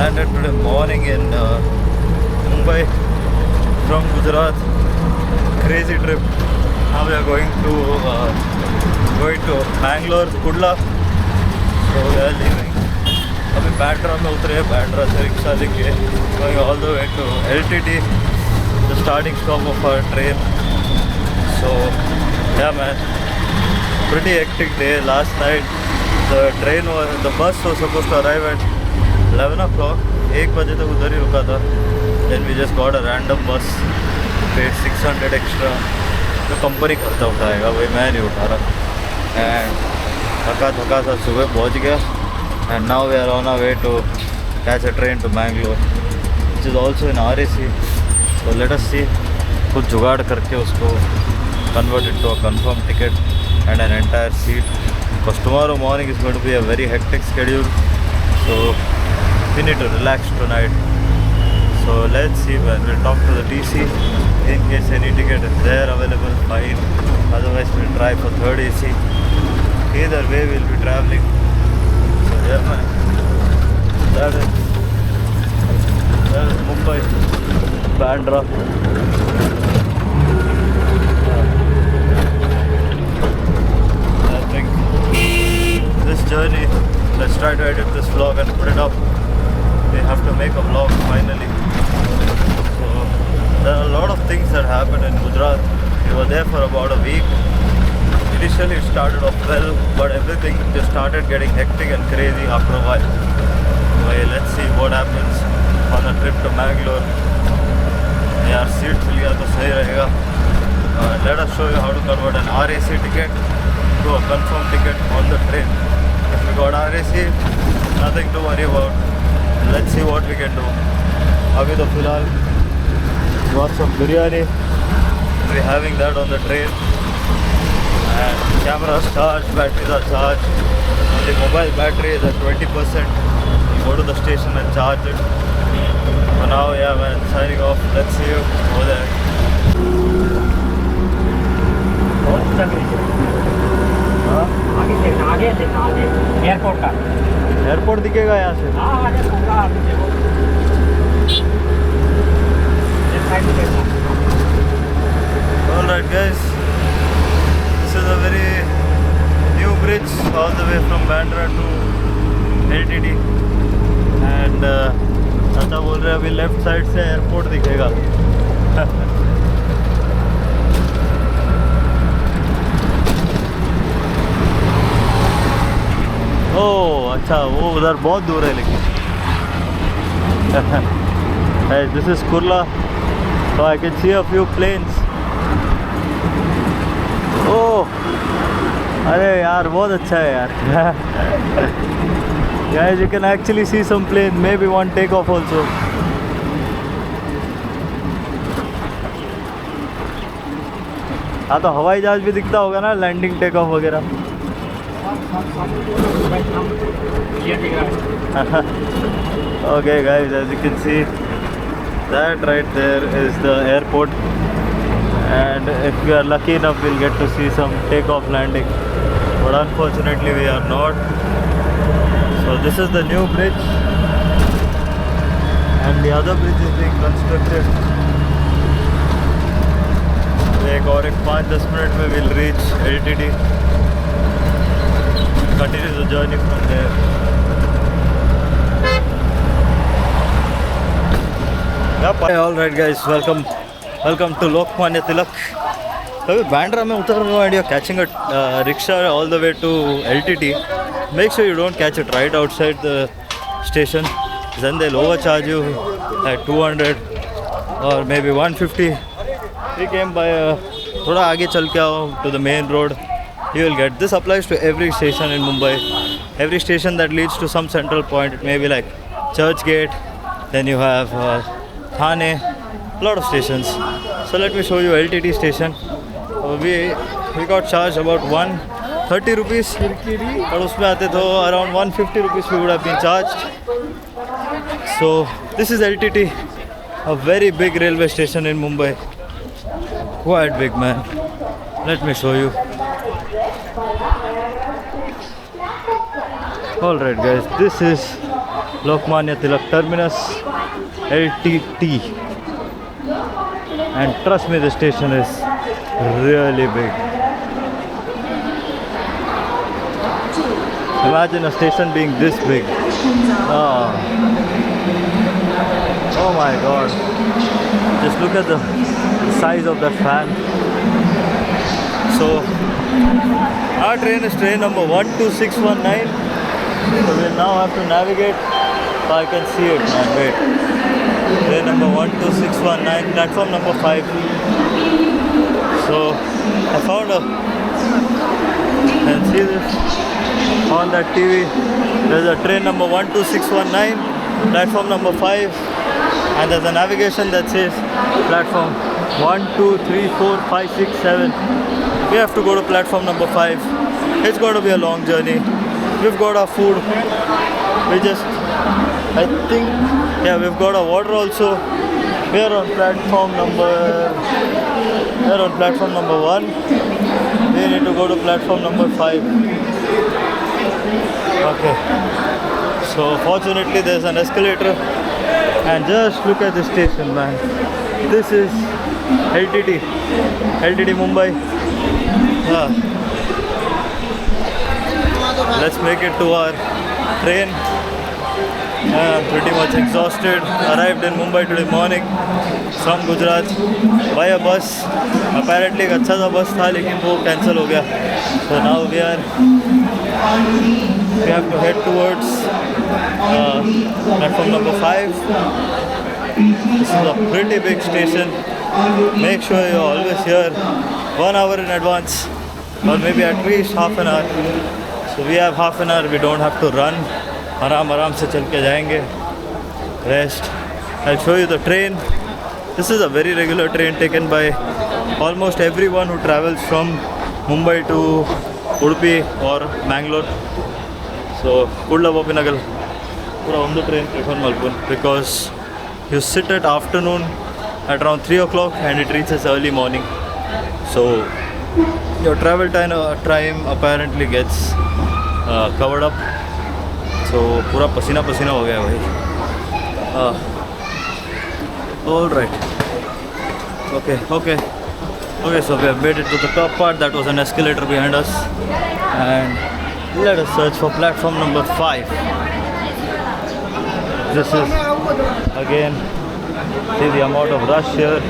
landed today morning in Mumbai from Gujarat. Crazy trip. Now we are going to Bangalore, Kudla. So we are leaving. अभी बैंड्रा में उतरे, बैंड्रा से rickshaw लेके going all the way to LTT, the starting stop of our train. So yeah man, pretty hectic day. Last night the bus was supposed to arrive at 11 o'clock. 1 बजे तक उधर ही रुका था. Then we just got a random bus, paid 600 extra. तो company खर्चा उठाएगा, भाई मैं नहीं उठा रहा. And थका सा सुबह पहुंच गया. And now we are on our way to catch a train to Bangalore, which is also in RAC. So let us see, कुछ जुगाड़ करके उसको convert into a confirmed ticket and an entire seat, because tomorrow morning is going to be a very hectic schedule. So we need to relax tonight. So let's see, man. We'll talk to the TC in case any ticket is there available, fine. Otherwise we'll try for third AC. Either way we'll be traveling. So yeah man, that is Mumbai, Bandra. I think this journey, let's try to edit this vlog and put it up. We have to make a vlog finally. So there are a lot of things that happened in Gujarat. We were there for about a week. Initially it started off well, but everything just started getting hectic and crazy after a while. Well, let's see what happens on a trip to Bangalore. यार seat मिल गया तो सही रहेगा. Let us show you how to convert an RAC ticket to a confirmed ticket on the train. If we got RAC, nothing to worry about. Let's see what we can do. अभी तो फिलहाल got some biryani. We're having that on the train. And cameras charged, batteries are charged. The mobile battery is at 20%. You go to the station and charge it. For now, yeah man, signing off. Let's see you over there. आगे airport का airport दिखेगा यहाँ से. Alright guys, this is a very new bridge all the way from Bandra to LTT. And चाचा बोल रहे अभी left side से एयरपोर्ट दिखेगा. ओह अच्छा, वो उधर बहुत दूर है लेकिन. This is Kurla, so I can see a few planes. ओह अरे यार बहुत अच्छा है यार. Guys, you can actually see some plane, maybe one takeoff also. हाँ तो हवाई जहाज भी दिखता होगा ना, लैंडिंग टेक ऑफ वगैरह. Okay guys, as you can see, that right there is the airport, and if we are lucky enough we'll get to see some takeoff landing, but unfortunately we are not. So this is the new bridge, and the other bridge is being constructed. और 5-10 minute में we'll reach LTT. Continue the journey from there. Alright guys, welcome to Lokmanya Tilak. अभी बैंड्रा में उतर रहे हो and you're catching a rickshaw all the way to LTT. Make sure you don't catch it right outside the station. Then they'll overcharge you like 200 or maybe 150. We came by थोड़ा आगे चल के आओ to the main road. You will get this. Applies to every station in Mumbai. Every station that leads to some central point. It may be like Churchgate. Then you have Thane. A lot of stations. So let me show you LTT station. We got charged about 130 rupees. और उसमें आते तो around 150 rupees we would have been charged. So this is LTT, a very big railway station in Mumbai. Quite big man. Let me show you. Alright guys, this is Lokmanya Tilak Terminus, LTT. And trust me, the station is really big. Imagine a station being this big. Oh my god. Just look at the size of that fan. So our train is train number 12619. So we now have to navigate. So I can see it, man. Wait. Train number 12619, platform number 5. So I found a, and see this on that TV. There's a train number 12619, platform number 5, and there's a navigation that says platform 1, 2, 3, 4, 5, 6, 7. We have to go to platform number 5. It's going to be a long journey. We've got our food. We just, I think, yeah, we've got our water also. We are on platform number 1. We need to go to platform number 5. Okay. So fortunately there's an escalator, and just look at the station, man. This is LTT Mumbai. Let's make it to our train. I'm pretty much exhausted. Arrived in Mumbai today morning from Gujarat by a bus. Apparently एक अच्छा सा बस था, लेकिन वो cancel हो गया. So now we have to head towards platform number 5. This is a pretty big station. Make sure you're always here 1 hour in advance, or maybe at least half an hour. So we have half an hour. We don't have to run. आराम से चल के जाएंगे. Rest. I'll show you the train. This is a very regular train taken by almost everyone who travels from Mumbai to Udupi or Mangalore. So Kurla Bopinagal, pura on the train Preferred Malpur, because you sit at afternoon at around 3 o'clock and it reaches early morning. So your travel time apparently gets covered up. So पूरा पसीना हो गया भाई. All right. Okay. So we have made it to the top part. That was an escalator behind us, and let us search for platform number 5. This is again, see the amount of rush here.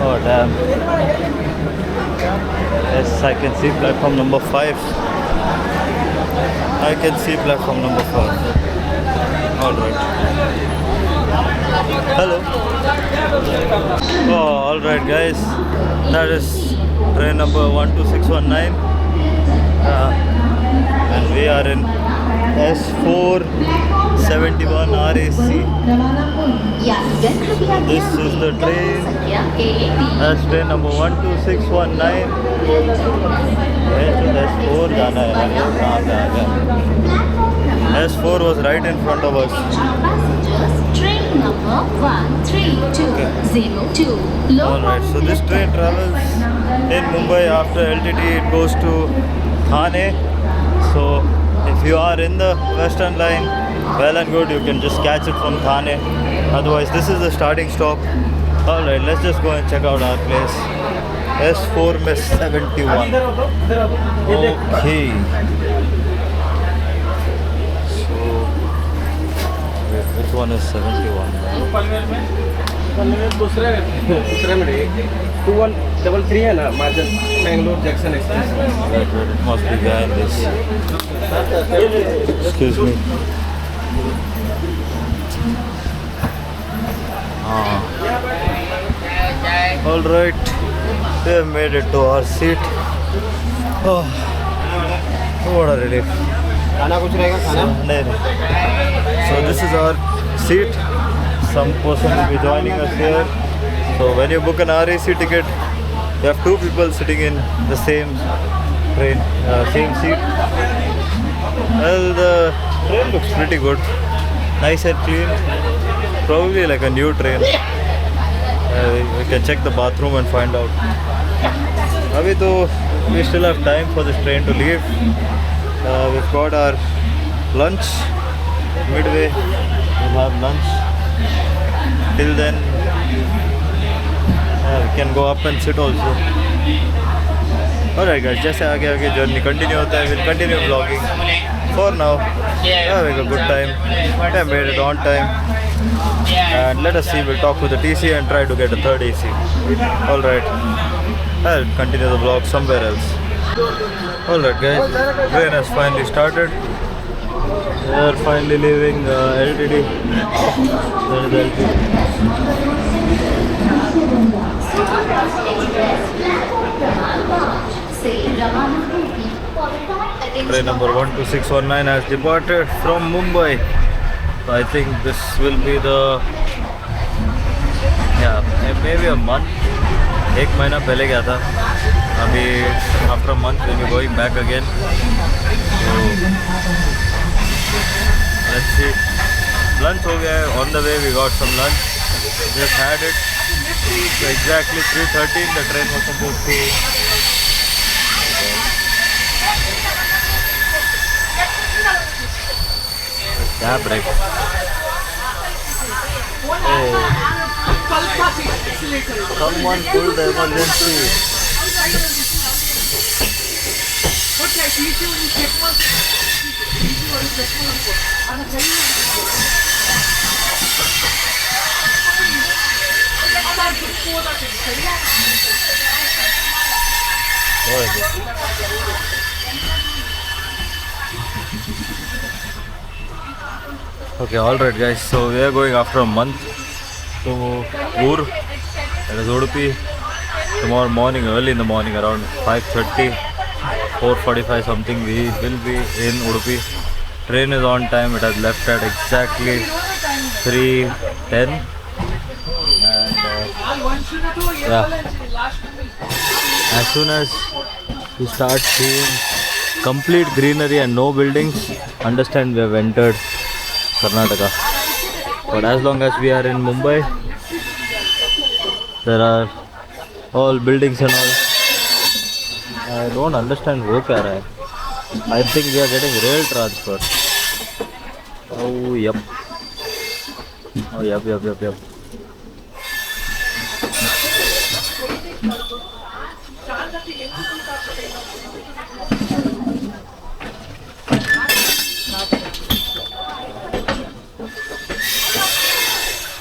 Oh damn. Yes, I can see platform number 5. I can see platform number 5. Alright. Hello. Oh, alright guys. That is train number 12619. And we are in S471 RAC. This is the train. That's train number 12619. S4 जाना है. S4 was right in front of us. Train number 13202. Alright, so this train travels in Mumbai. After LTT it goes to Thane. So if you are in the Western line, well and good, you can just catch it from Thane. Otherwise this is the starting stop. Alright, let's just go and check out our place. S4 में 71. Okay. So which one is 71? दूसरे में 2133 है ना, मार्जन Mangalore junction express. Right, it must be behind this. Excuse me. All right, we have made it to our seat. Oh, what a relief. खाना कुछ रहेगा खाना? नहीं. So this is our seat. Some person will be joining us here. So when you book an RAC ticket, you have 2 people sitting in the same train, same seat. Well, the train looks pretty good, nice and clean. Probably like a new train. We can check the bathroom and find out. Abhi to we still have time for this train to leave. We've got our lunch midway we'll have lunch. Till then we can go up and sit also. Alright guys, जैसे आगे आगे journey continue होता है, we'll continue vlogging. For now, having a good time. I made it on time. And let us see, we'll talk to the TC and try to get a third AC. Alright, I'll continue the vlog somewhere else. Alright guys, train has finally started. We are finally leaving LTD. There is LTD. Train number 12619 has departed from Mumbai. So I think this will be the maybe a month. एक महीना पहले गया था. अभी after a month we'll be going back again. So let's see. Lunch हो गया है. On the way we got some lunch. Just had it. So exactly 3:30 the train was supposed to. क्या break? Oh. Someone pulled the emergency. What is it? Okay, alright guys, so we are going after a month to Ur, that is Udupi. Tomorrow morning, early in the morning, around 5:30, 4:45 something, we will be in Udupi. Train is on time, it has left at exactly 3:10. And as soon as you start seeing complete greenery and no buildings, understand we have entered Karnataka. But as long as we are in Mumbai, there are all buildings and all. I don't understand wo kya raha hai. I think we are getting rail transfer. Oh yep. Oh yep.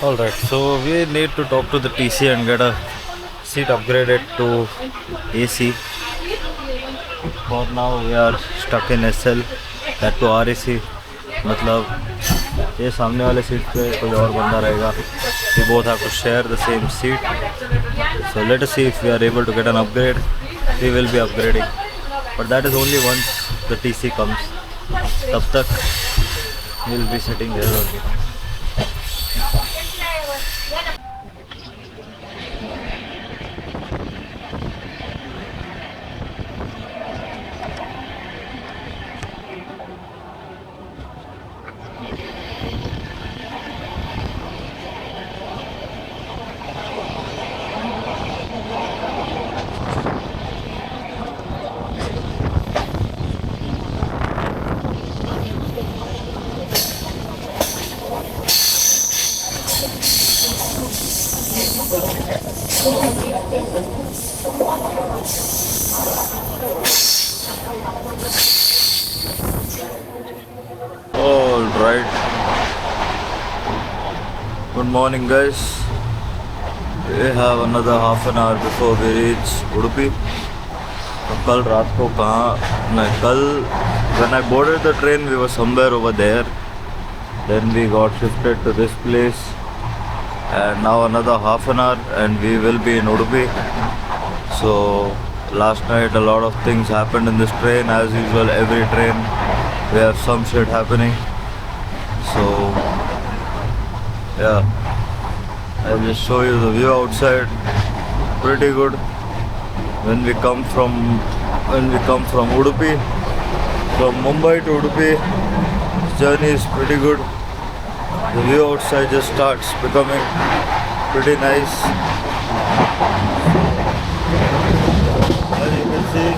Alright, so we need to talk to the TC and get a seat upgraded to AC. For now we are stuck in SL, that to RAC. मतलब ये सामने वाले seat पे कोई और बंदा रहेगा. We both have to share the same seat. So let us see if we are able to get an upgrade. We will be upgrading, but that is only once the TC comes. तब तक we will be sitting there only. All right. Good morning, guys. We have another half an hour before we reach Udupi. तो कल रात को when I boarded the train we were somewhere over there. Then we got shifted to this place. And now another half an hour and we will be in Udupi. So last night a lot of things happened in this train. As usual, every train we have some shit happening. So yeah, I'll just show you the view outside. Pretty good. When we come from Udupi, from Mumbai to Udupi, this journey is pretty good. The view outside just starts becoming pretty nice. As you can see,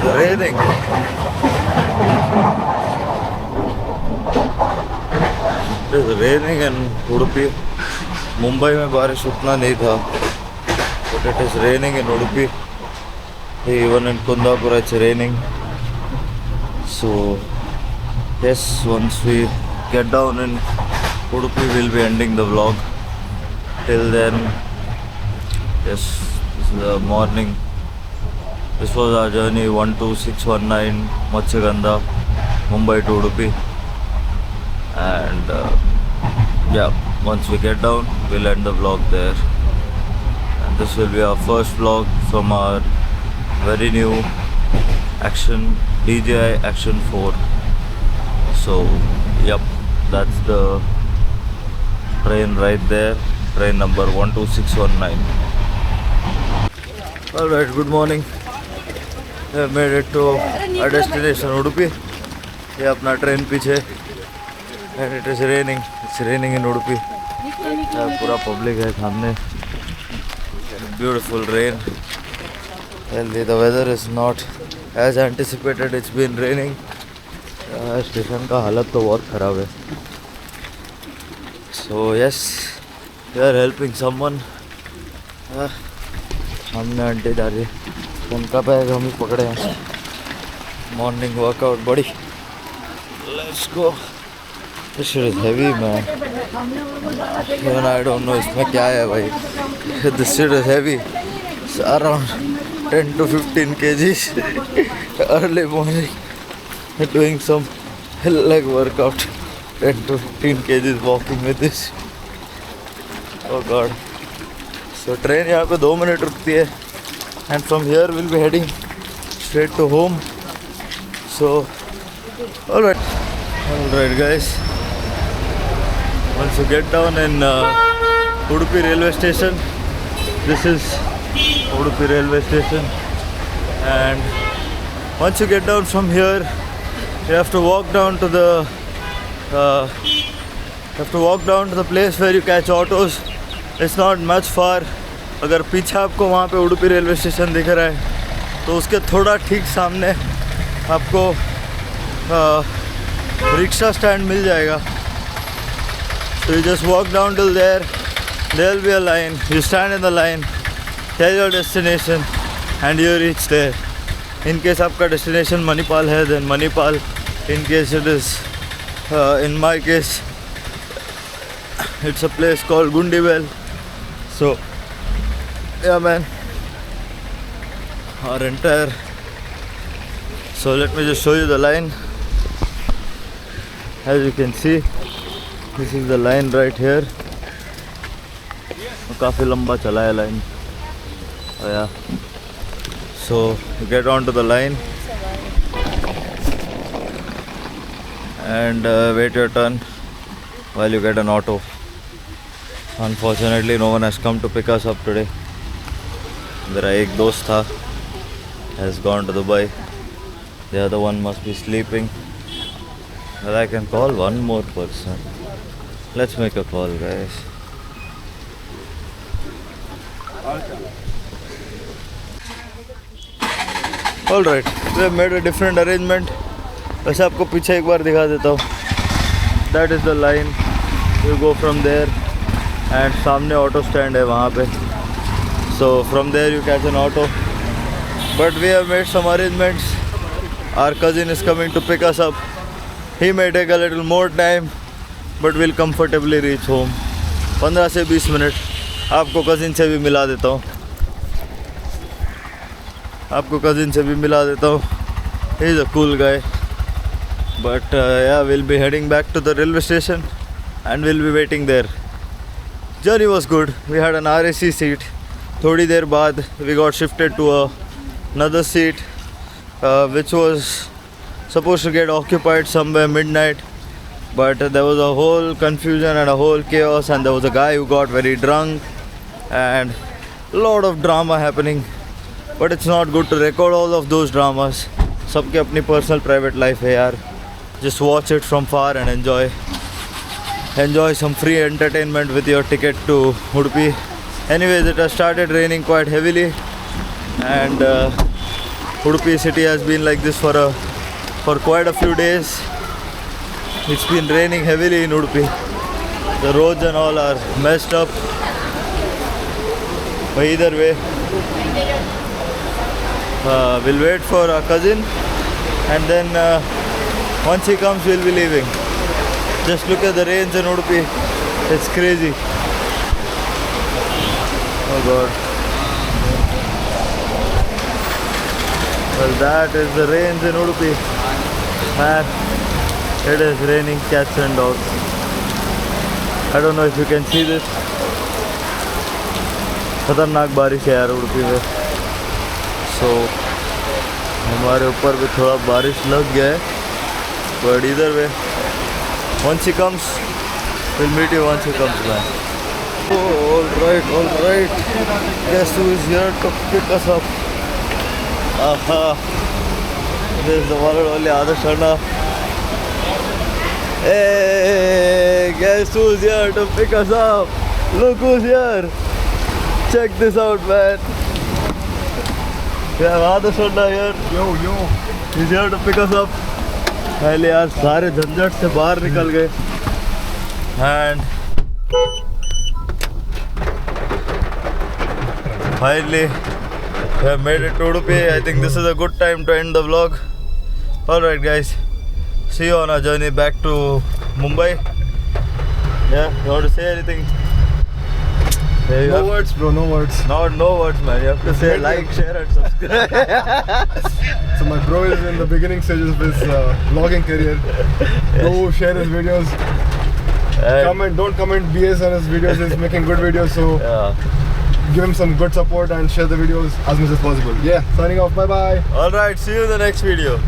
raining. It is raining in Udupi. Mumbai में बारिश उतना नहीं था, but it is raining in Udupi. Even in Kundapura it's raining. So yes, once we get down in Udupi, we'll be ending the vlog. Till then, yes, this is the morning. This was our journey 12619 Matsaganda, Mumbai to Udupi. And yeah, once we get down, we'll end the vlog there. And this will be our first vlog from our very new Action DJI Action 4. So yep, that's the train right there, train number 12619. Alright, good morning. We have made it to our destination Udupi. ये अपना train पीछे, and it is raining. It's raining in Udupi. पूरा public है सामने. Beautiful rain. Healthy. The weather is not as anticipated. It's been raining. Station का हालत तो बहुत ख़राब है. So yes, we are helping someone. हमने आंटी जा रही है, उनका बैग हम ही पकड़े हैं. Morning workout buddy. Let's go. This shit is heavy man. Even I don't know इसमें क्या है भाई. This shit is heavy. It's around 10 to 15 kgs. Early morning. Doing some leg workout. 10 to 15 kgs walking with this. Oh god. So train यहाँ पे 2 minute रुकती है. And from here we'll be heading straight to home. So alright guys. Once you get down in Udupi railway station, this is Udupi railway station, and once you get down from here, you have to walk down to the place where you catch autos. It's not much far. अगर पीछे आपको वहाँ पे Udupi railway station दिख रहा है तो उसके थोड़ा ठीक सामने आपको रिक्शा स्टैंड मिल जाएगा. So you just walk down till there. There will be a line. You stand in the line, tell your destination, and you reach there. In case आपका destination Manipal है, then Manipal. In case it is, in my case, it's a place called Gundibel. So yeah man, our entire. So let me just show you the line. As you can see, this is the line right here. काफ़ी लंबा चला है line. Oh yeah. So you get onto the line and wait your turn while you get an auto. Unfortunately, no one has come to pick us up today. मेरा एक दोस्त था, has gone to Dubai. The other one must be sleeping. Well, I can call one more person. Let's make a call, guys. Alright, we have made a different arrangement. वैसे आपको पीछे एक बार दिखा देता हूँ. That is the line. You go from there and सामने auto stand है वहाँ पे. So from there you catch an auto. But we have made some arrangements. Our cousin is coming to pick us up. He may take a little more time, but we'll comfortably reach home. 15 से 20 minute. आपको cousin से भी मिला देता हूँ. He is a cool guy. But yeah, we'll be heading back to the railway station and we'll be waiting there. Journey was good. We had an RAC seat. थोड़ी देर बाद we got shifted to another seat which was supposed to get occupied somewhere midnight, but there was a whole confusion and a whole chaos, and there was a guy who got very drunk and a lot of drama happening. But it's not good to record all of those dramas. सबके अपनी personal private life है यार. Just watch it from far and enjoy some free entertainment with your ticket to Udupi. Anyways, it has started raining quite heavily, and Udupi city has been like this for quite a few days. It's been raining heavily in Udupi. The roads and all are messed up. But either way, we'll wait for our cousin, and then once he comes, we'll be leaving. Just look at the rains in Udupi. It's crazy. Oh God. Well, that is the rains in Udupi. Man, it is raining cats and dogs. I don't know if you can see this. खतरनाक बारिश है यार उड़पी में. So हमारे ऊपर भी थोड़ा बारिश लग गया है. But either way, once he comes, we'll meet you once he comes back. Oh, all right. Guess who is here to pick us up? Aha. This is the one and only Adarsh Anna. Hey, guess who's here to pick us up? Look who's here. Check this out, man. We have Adarsh Anna here. Yo. He's here to pick us up. पहले यार सारे झंझट से बाहर निकल गए. And finally we have made it to Udupi. I think this is a good time to end the vlog. Alright guys, see you on our journey back to Mumbai. Yeah, you want to say anything? Yeah, No words, bro, no words. No words, man. You have to say like, share and subscribe. So my bro is in the beginning stages of his vlogging career. Go share his videos. Don't comment BS on his videos. He's making good videos, so Yeah. give him some good support and share the videos as much as possible. Yeah, signing off. Bye bye. Alright, see you in the next video.